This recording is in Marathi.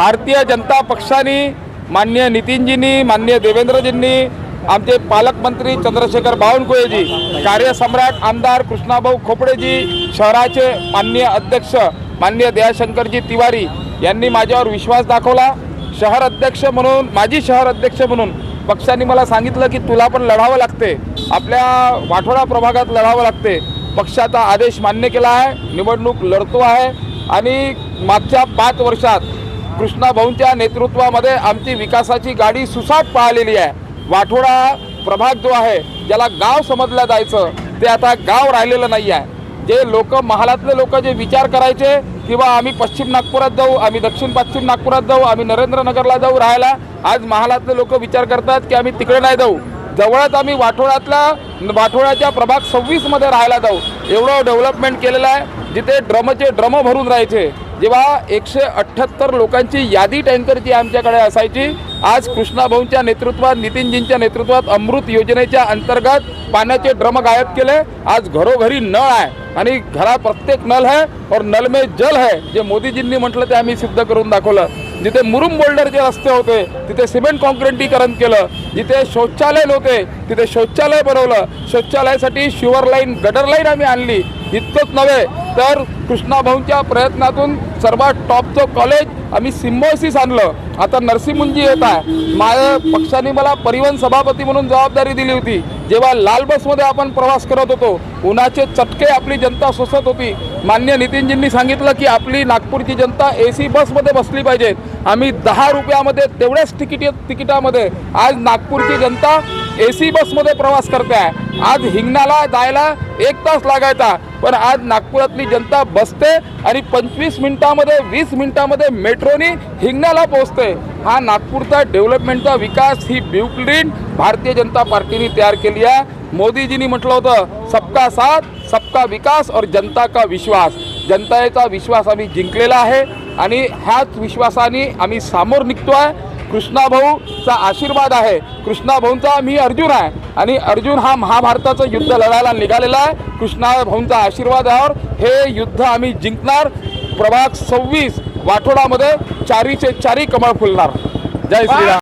भारतीय जनता पक्षाने माननीय नितीनजींनी, माननीय देवेंद्रजींनी, आमचे पालकमंत्री चंद्रशेखर बावनकुळेजी, कार्यसम्राट आमदार कृष्णाभाऊ खोपडेजी, शहराचे माननीय अध्यक्ष माननीय दयाशंकरजी तिवारी यांनी माझ्यावर विश्वास दाखवला। शहर अध्यक्ष म्हणून, माजी शहर अध्यक्ष म्हणून पक्षाने मला सांगितलं की तुला पण लढावं लागते, आपल्या वाठोडा प्रभागात लढावं लागते। पक्षाचा आदेश मान्य केला आहे, निवडणूक लढतो आहे आणि मागच्या 5 वर्षात कृष्णाभाऊंच्या नेतृत्वामध्ये आमची विकासाची गाडी सुसाट पळालेली आहे। वाठोडा प्रभाग जो आहे, ज्याला गाव समजलं जायचं, ते आता गाव राहिलेलं नाही आहे। जे लोक, महालातले लोक जे विचार करायचे किंवा आम्ही पश्चिम नागपुरात जाऊ, आम्ही दक्षिण पश्चिम नागपुरात जाऊ, आम्ही नरेंद्रनगरला जाऊ राहायला, आज महालातले लोक विचार करतात की आम्ही तिकडे नाही जाऊ, जवळच आम्ही वाठोड्याच्या प्रभाग 26 मध्ये राहायला जाऊ। एवढं डेव्हलपमेंट केलेलं आहे। जिथे ड्रमचे ड्रम भरून राहायचे, जेव्हा 178 लोकांची यादी टँकरची आमच्याकडे असायची, आज कृष्णाभाऊंच्या नेतृत्वात, नितीनजींच्या नेतृत्वात अमृत योजनेच्या अंतर्गत पाण्याचे ड्रम गायब केले। आज घरोघरी नळ आहे आणि घरा प्रत्येक नल है और नल में जल है, जे मोदीजींनी म्हटलं ते आम्ही सिद्ध करून दाखवलं। जिथे मुरुम बोल्डरचे रस्ते होते तिथे सिमेंट कॉन्क्रिटीकरण केलं, जिथे शौचालय नव्हते तिथे शौचालय बनवलं, शौचालयासाठी शिवर लाईन, गटर लाईन आम्ही आणली। इतकंच नव्हे तर कृष्णाभाऊंच्या प्रयत्नातून सर्वात टॉपचं कॉलेज आम्ही सिम्बॉयसिस आणलं। आता नरसिंहमुंजी येत आहे। माझ्या पक्षाने मला परिवहन सभापती म्हणून जबाबदारी दिली होती। जेव्हा लाल बसमध्ये आपण प्रवास करत होतो, उन्हाचे चटके आपली जनता सोसत होती, माननीय नितीनजींनी सांगितलं की आपली नागपूरची जनता AC बसमध्ये बसली पाहिजे। आम्ही 10 रुपयामध्ये, तेवढ्याच तिकिटामध्ये आज नागपूरची जनता AC बसमध्ये प्रवास करते आहे। आज हिंगण्याला जायला 1 तास लागायचा, पण आज नागपुरातली जनता बसते आणि 25 मिनिटामध्ये, 20 मिनिटामध्ये मेट्रोनी हिंगण्याला पोहोचते। हा नागपूरचा डेव्हलपमेंटचा विकास, ही ब्लूप्रिंट भारतीय जनता पार्टीने तयार केली आहे। मोदीजींनी म्हटलं होतं, सबका साथ, सबका विकास और जनता का विश्वास। जनतेचा विश्वास आम्ही जिंकलेला आहे आणि ह्याच विश्वासाने आम्ही समोर निघतो आहे। कृष्णाभाऊचा आशीर्वाद आहे। कृष्णाभाऊंचा मी अर्जुन आहे आणि अर्जुन हा महाभारताचं युद्ध लढायला निघालेला आहे। कृष्णाभाऊंचा आशीर्वादावर हे युद्ध आम्ही जिंकणार। प्रभाग 26 वाठोडामध्ये 4चे 4 कमळ फुलणार। जय श्रीराम।